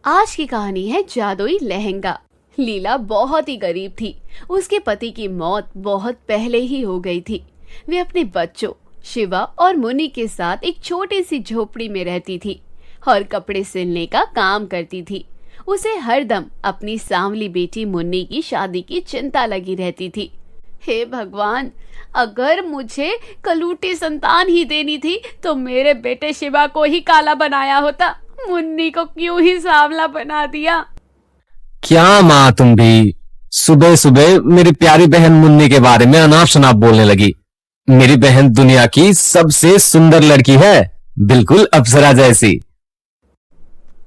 आज की कहानी है जादुई लहंगा। लीला बहुत ही गरीब थी। उसके पति की मौत बहुत पहले ही हो गई थी। वे अपने बच्चों शिवा और मुन्नी के साथ एक छोटी सी झोपड़ी में रहती थी और कपड़े सिलने का काम करती थी। उसे हरदम अपनी सांवली बेटी मुन्नी की शादी की चिंता लगी रहती थी। हे भगवान, अगर मुझे कलूटी संतान ही देनी थी तो मेरे बेटे शिवा को ही काला बनाया होता। मुन्नी को क्यों ही सांवला बना दिया। क्या माँ, तुम भी सुबह सुबह मेरी प्यारी बहन मुन्नी के बारे में अनाप शनाप बोलने लगी। मेरी बहन दुनिया की सबसे सुंदर लड़की है, बिल्कुल अप्सरा जैसी।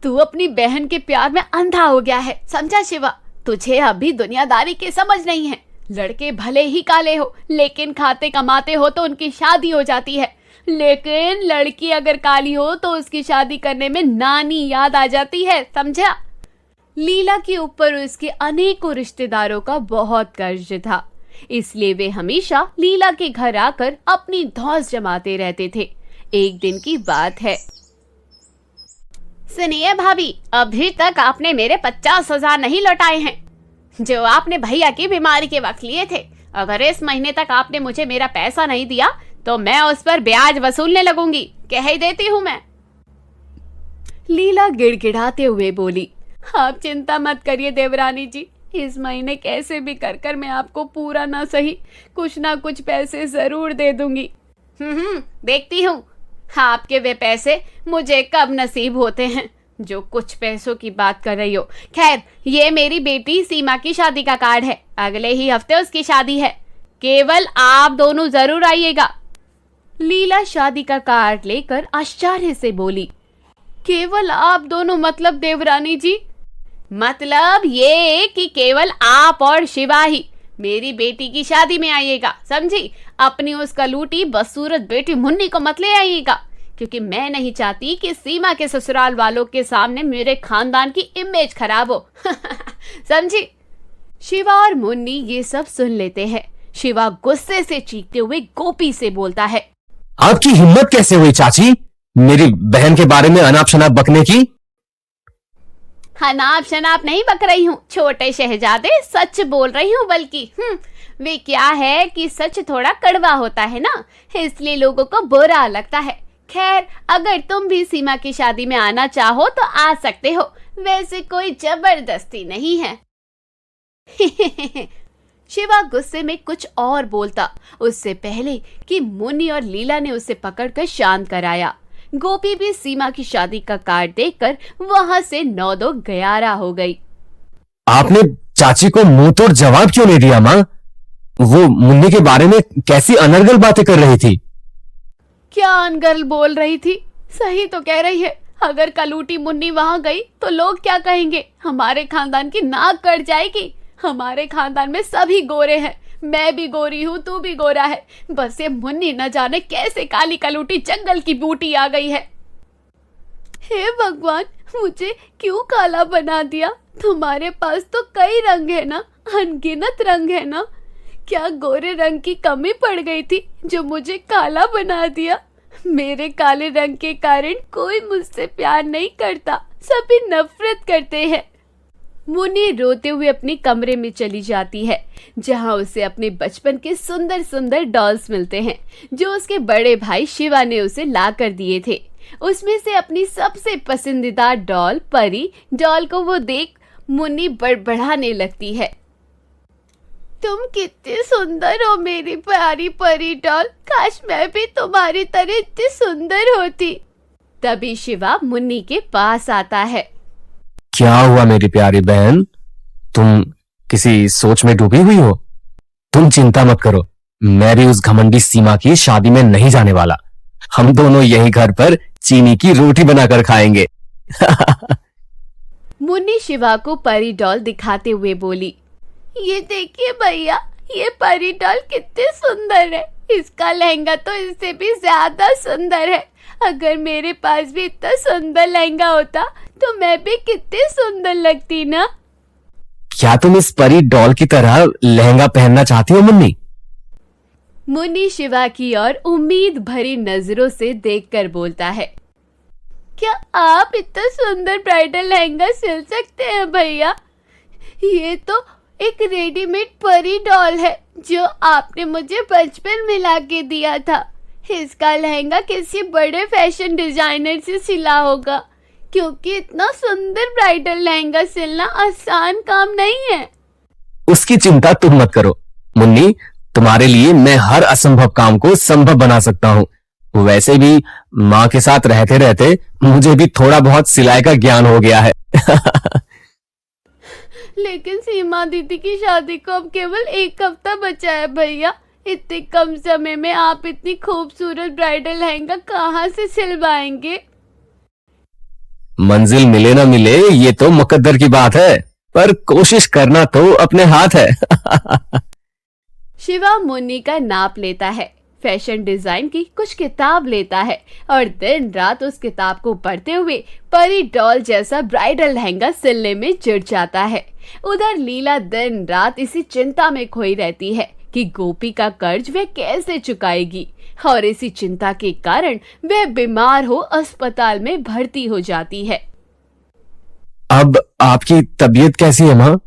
तू अपनी बहन के प्यार में अंधा हो गया है, समझा शिवा? तुझे अभी दुनियादारी की समझ नहीं है। लड़के भले ही काले हो लेकिन खाते कमाते हो तो उनकी शादी हो जाती है, लेकिन लड़की अगर काली हो तो उसकी शादी करने में नानी याद आ जाती है, समझा? लीला के ऊपर उसके अनेकों रिश्तेदारों का बहुत कर्ज था, इसलिए वे हमेशा लीला के घर आकर अपनी धौंस जमाते रहते थे। एक दिन की बात है। सुनिए भाभी, अभी तक आपने मेरे 50,000 नहीं लौटाए हैं जो आपने भैया की बीमारी के वक्त लिए थे। अगर इस महीने तक आपने मुझे मेरा पैसा नहीं दिया तो मैं उस पर ब्याज वसूलने लगूंगी, कह ही देती हूँ मैं। लीला गिड़गिड़ाते हुए बोली, आप चिंता मत करिए देवरानी जी, इस महीने कैसे भी कर कर मैं आपको पूरा ना सही कुछ ना कुछ पैसे जरूर दे दूंगी। देखती हूँ आपके वे पैसे मुझे कब नसीब होते हैं जो कुछ पैसों की बात कर रही हो। खैर, ये मेरी बेटी सीमा की शादी का कार्ड है, अगले ही हफ्ते उसकी शादी है, केवल आप दोनों जरूर आइएगा। लीला शादी का कार्ड लेकर आश्चर्य से बोली, केवल आप दोनों मतलब देवरानी जी? मतलब ये कि केवल आप और शिवा ही मेरी बेटी की शादी में आइएगा, समझी? अपनी उस कलूटी बदसूरत बेटी मुन्नी को मत ले आइएगा, क्योंकि मैं नहीं चाहती कि सीमा के ससुराल वालों के सामने मेरे खानदान की इमेज खराब हो। समझी? शिवा और मुन्नी ये सब सुन लेते हैं। शिवा गुस्से से चीखते हुए गोपी से बोलता है, आपकी हिम्मत कैसे हुई चाची मेरी बहन के बारे में अनाप शनाप बकने की? अनाप शनाप नहीं बक रही हूँ छोटे शहजादे, सच बोल रही हूँ। बल्कि वे क्या है कि सच थोड़ा कड़वा होता है ना, इसलिए लोगों को बुरा लगता है। खैर, अगर तुम भी सीमा की शादी में आना चाहो तो आ सकते हो, वैसे कोई जबरदस्ती नहीं है। शिवा गुस्से में कुछ और बोलता उससे पहले कि मुन्नी और लीला ने उसे पकड़कर शांत कराया। गोपी भी सीमा की शादी का कार्ड देखकर वहां से 9-2-11 हो गई। आपने चाची को मुंह तोड़ जवाब क्यों नहीं दिया माँ? वो मुन्नी के बारे में कैसी अनर्गल बातें कर रही थी। क्या अनर्गल बोल रही थी? सही तो कह रही है। अगर कलूटी मुन्नी वहां गई तो लोग क्या कहेंगे? हमारे खानदान की नाक कट जाएगी। हमारे खानदान में सभी गोरे हैं, मैं भी गोरी हूँ, तू भी गोरा है, बस ये मुन्नी न जाने कैसे काली कलूटी जंगल की बूटी आ गई है। हे भगवान, मुझे क्यों काला बना दिया? तुम्हारे पास तो कई रंग है ना, अनगिनत रंग है ना। क्या गोरे रंग की कमी पड़ गई थी जो मुझे काला बना दिया? मेरे काले रंग के कारण कोई मुझसे प्यार नहीं करता, सभी नफरत करते हैं। मुन्नी रोते हुए अपने कमरे में चली जाती है, जहां उसे अपने बचपन के सुंदर सुंदर डॉल्स मिलते हैं जो उसके बड़े भाई शिवा ने उसे ला कर दिए थे। उसमें से अपनी सबसे पसंदीदा डॉल परी डॉल को वो देख मुन्नी बड़बड़ाने लगती है। तुम कितनी सुंदर हो मेरी प्यारी परी डॉल, काश मैं भी तुम्हारी तरह इतनी सुंदर होती। तभी शिवा मुन्नी के पास आता है। क्या हुआ मेरी प्यारी बहन, तुम किसी सोच में डूबी हुई हो? तुम चिंता मत करो, मैं भी उस घमंडी सीमा की शादी में नहीं जाने वाला। हम दोनों यही घर पर चीनी की रोटी बनाकर खाएंगे। मुन्नी शिवा को परी डॉल दिखाते हुए बोली, ये देखिए भैया, ये परी डॉल कितनी सुंदर है। इसका लहंगा तो इससे भी ज्यादा सुंदर है। अगर मेरे पास भी इतना सुंदर लहंगा होता तो मैं भी कितनी सुंदर लगती ना। क्या तुम इस परी डॉल की तरह लहंगा पहनना चाहती हो मुन्नी? मुन्नी शिवा की ओर उम्मीद भरी नजरों से देखकर बोलता है। क्या आप इतना सुंदर ब्राइडल लहंगा सिल सकते हैं भैया? ये तो एक रेडीमेड परी डॉल है जो आपने मुझे बचपन में ला के दिया था। इसका लहंगा किसी बड़े फैशन डिजाइनर से सिला होगा, क्योंकि इतना सुंदर ब्राइडल लहंगा सिलना आसान काम नहीं है। उसकी चिंता तुम मत करो मुन्नी, तुम्हारे लिए मैं हर असंभव काम को संभव बना सकता हूँ। वैसे भी माँ के साथ रहते रहते मुझे भी थोड़ा बहुत सिलाई का ज्ञान हो गया है। लेकिन सीमा दीदी की शादी को अब केवल 1 हफ्ता बचा है भैया। इतने कम समय में आप इतनी खूबसूरत ब्राइडल लहंगा कहाँ से सिलवाएंगे? मंजिल मिले ना मिले ये तो मुकद्दर की बात है, पर कोशिश करना तो अपने हाथ है। शिवा मुन्नी का नाप लेता है, फैशन डिजाइन की कुछ किताब लेता है और दिन रात उस किताब को पढ़ते हुए परी डॉल जैसा ब्राइडल लहंगा सिलने में जुट जाता है। उधर लीला दिन रात इसी चिंता में खोई रहती है कि गोपी का कर्ज वह कैसे चुकाएगी, और इसी चिंता के कारण वह बीमार हो अस्पताल में भर्ती हो जाती है। अब आपकी तबीयत कैसी है माँ?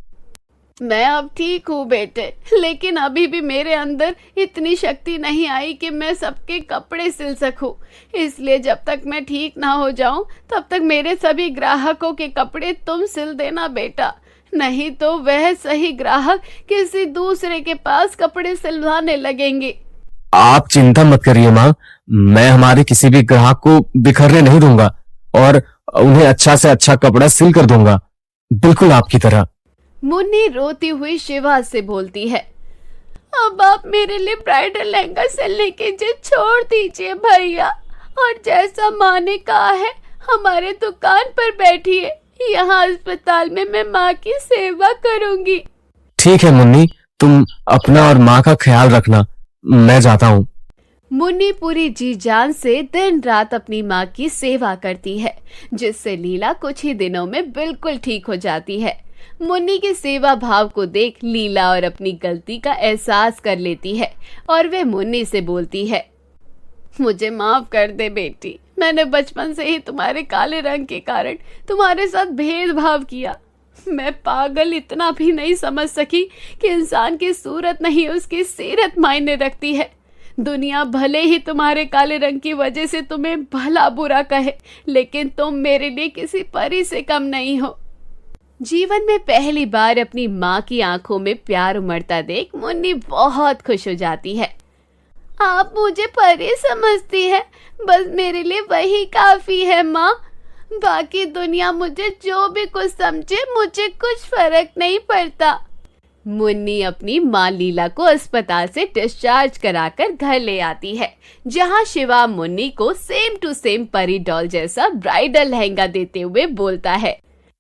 मैं अब ठीक हूँ बेटे, लेकिन अभी भी मेरे अंदर इतनी शक्ति नहीं आई कि मैं सबके कपड़े सिल सकूं। इसलिए जब तक मैं ठीक ना हो जाऊं तब तक मेरे सभी ग्राहकों के कपड़े तुम सिल देना बेटा, नहीं तो वह सही ग्राहक किसी दूसरे के पास कपड़े सिलवाने लगेंगे। आप चिंता मत करिए माँ, मैं हमारे किसी भी ग्राहक को बिखरने नहीं दूंगा और उन्हें अच्छा से अच्छा कपड़ा सिल कर दूंगा, बिल्कुल आपकी तरह। मुन्नी रोती हुई शिवा से बोलती है, अब आप मेरे लिए ब्राइडल लहंगा सिलने की जिद छोड़ दीजिए भैया, और जैसा माँ ने कहा है हमारे दुकान पर बैठिए, यहाँ अस्पताल में मैं माँ की सेवा करूंगी। ठीक है मुन्नी, तुम अपना और माँ का ख्याल रखना, मैं जाता हूँ। मुन्नी पूरी जी जान से दिन रात अपनी माँ की सेवा करती है, जिससे लीला कुछ ही दिनों में बिल्कुल ठीक हो जाती है। मुन्नी की सेवा भाव को देख लीला और अपनी गलती का एहसास कर लेती है और वे मुन्नी से बोलती है, मुझे माफ कर दे बेटी, मैंने बचपन से ही तुम्हारे काले रंग के कारण तुम्हारे साथ भेदभाव किया। मैं पागल इतना भी नहीं समझ सकी कि इंसान की सूरत नहीं उसकी सीरत मायने रखती है। दुनिया भले ही तुम्हारे काले रंग की वजह से तुम्हें भला बुरा कहे, लेकिन तुम मेरे लिए किसी परी से कम नहीं हो। जीवन में पहली बार अपनी माँ की आंखों में प्यार उमड़ता देख मुन्नी बहुत खुश हो जाती है। आप मुझे परी समझती है, बस मेरे लिए वही काफी है माँ, बाकी दुनिया मुझे जो भी कुछ समझे मुझे कुछ फर्क नहीं पड़ता। मुन्नी अपनी माँ लीला को अस्पताल से डिस्चार्ज कराकर घर ले आती है, जहाँ शिवा मुन्नी को सेम टू सेम परी डॉल जैसा ब्राइडल लहंगा देते हुए बोलता है,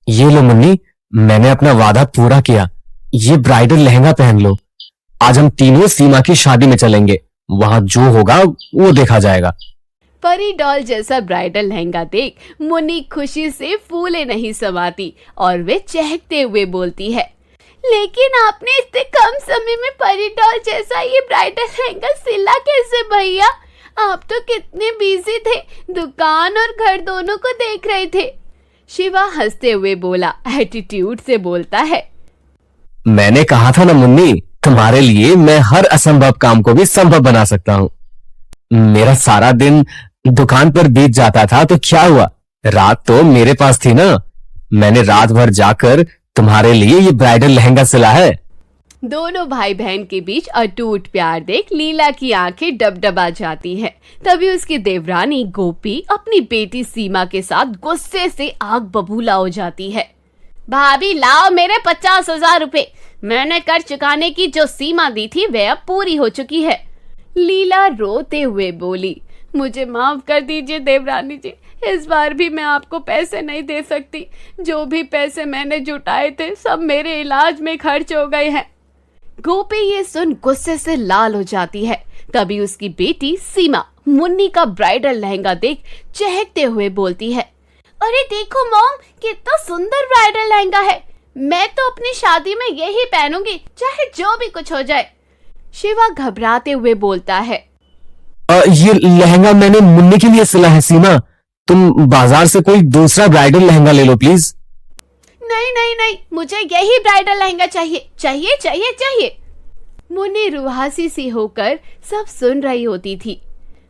ये लो मुन्नी, मैंने अपना वादा पूरा किया, ये ब्राइडल लहंगा पहन लो। आज हम तीनों सीमा की शादी में चलेंगे, वहाँ जो होगा वो देखा जाएगा। परी डॉल जैसा ब्राइडल लहंगा देख मुन्नी खुशी से फूले नहीं समाती और वे चहकते हुए बोलती है, लेकिन आपने इतने कम समय में परी डॉल जैसा ये ब्राइडल लहंगा सिला कैसे भैया? आप तो कितने बिजी थे, दुकान और घर दोनों को देख रहे थे। शिवा हंसते हुए बोला, एटीट्यूड से बोलता है, मैंने कहा था ना मुन्नी, तुम्हारे लिए मैं हर असंभव काम को भी संभव बना सकता हूँ। मेरा सारा दिन दुकान पर बीत जाता था तो क्या हुआ, रात तो मेरे पास थी ना, मैंने रात भर जाकर तुम्हारे लिए ये ब्राइडल लहंगा सिला है। दोनों भाई बहन के बीच अटूट प्यार देख लीला की आंखें डबडबा जाती हैं। तभी उसकी देवरानी गोपी अपनी बेटी सीमा के साथ गुस्से से आग बबूला हो जाती है। भाभी लाओ मेरे 50,000 रुपए, मैंने कर चुकाने की जो सीमा दी थी वह अब पूरी हो चुकी है। लीला रोते हुए बोली, मुझे माफ कर दीजिए देवरानी जी, इस बार भी मैं आपको पैसे नहीं दे सकती, जो भी पैसे मैंने जुटाए थे सब मेरे इलाज में खर्च हो गए हैं। गोपी ये सुन गुस्से से लाल हो जाती है। तभी उसकी बेटी सीमा मुन्नी का ब्राइडल लहंगा देख चहकते हुए बोलती है, अरे देखो मॉम, कितना सुंदर ब्राइडल लहंगा है, मैं तो अपनी शादी में यही पहनूंगी, चाहे जो भी कुछ हो जाए। शिवा घबराते हुए बोलता है, ये लहंगा मैंने मुन्नी के लिए सिला है सीमा, तुम बाजार से कोई दूसरा ब्राइडल लहंगा ले लो प्लीज। नहीं नहीं नहीं, मुझे यही ब्राइडल लहंगा चाहिए चाहिए चाहिए चाहिए। मुन्नी रुहासी सी होकर सब सुन रही होती थी।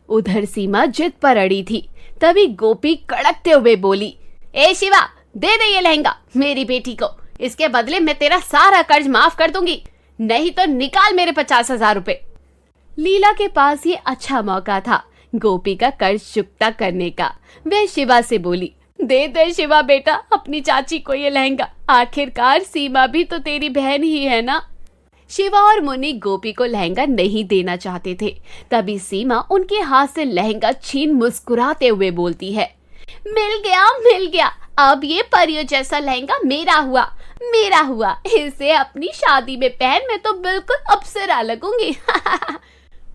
उधर सीमा जिद पर अड़ी थी। तभी गोपी कड़कते हुए बोली, ए शिवा, दे दे ये लहंगा मेरी बेटी को, इसके बदले मैं तेरा सारा कर्ज माफ कर दूंगी, नहीं तो निकाल मेरे 50,000 रुपए। लीला के पास ये अच्छा मौका था गोपी का कर्ज चुकता करने का। वह शिवा से बोली, दे दे शिवा बेटा अपनी चाची को ये लहंगा, आखिरकार सीमा भी तो तेरी बहन ही है ना। शिवा और मुन्नी गोपी को लहंगा नहीं देना चाहते थे। तभी सीमा उनके हाथ से लहंगा छीन मुस्कुराते हुए बोलती है, मिल गया, अब ये परियों जैसा लहंगा मेरा हुआ, इसे अपनी शादी में पहन मैं तो बिल्कुल अप्सरा लगूंगी।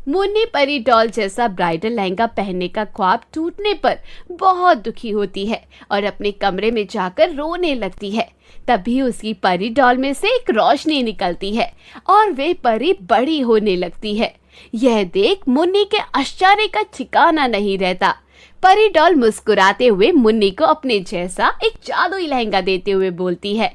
मुन्नी परी डॉल जैसा ब्राइडल लहंगा पहनने का ख्वाब टूटने पर बहुत दुखी होती है और अपने कमरे में जाकर रोने लगती है। तभी उसकी परी डॉल में से एक रोशनी निकलती है और वे परी बड़ी होने लगती है। यह देख मुन्नी के आश्चर्य का ठिकाना नहीं रहता। परी डॉल मुस्कुराते हुए मुन्नी को अपने जैसा एक जादुई लहंगा देते हुए बोलती है,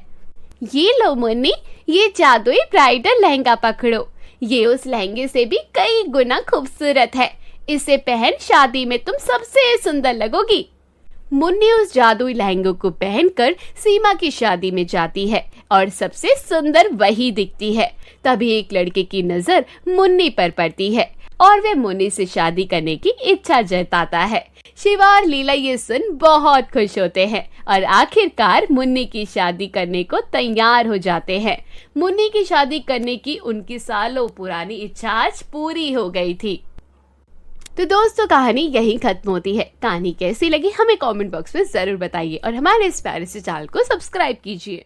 ये लो मुन्नी, ये जादुई ब्राइडल लहंगा पकड़ो, ये उस लहंगे से भी कई गुना खूबसूरत है, इसे पहन शादी में तुम सबसे सुंदर लगोगी। मुन्नी उस जादुई लहंगे को पहनकर सीमा की शादी में जाती है और सबसे सुंदर वही दिखती है। तभी एक लड़के की नजर मुन्नी पर पड़ती है और वे मुन्नी से शादी करने की इच्छा जताता है। शिवा और लीला ये सुन बहुत खुश होते हैं और आखिरकार मुन्नी की शादी करने को तैयार हो जाते हैं। मुन्नी की शादी करने की उनकी सालों पुरानी इच्छा आज पूरी हो गई थी। तो दोस्तों, कहानी यहीं खत्म होती है। कहानी कैसी लगी हमें कमेंट बॉक्स में जरूर बताइए और हमारे इस प्यारे से चैनल को सब्सक्राइब कीजिए।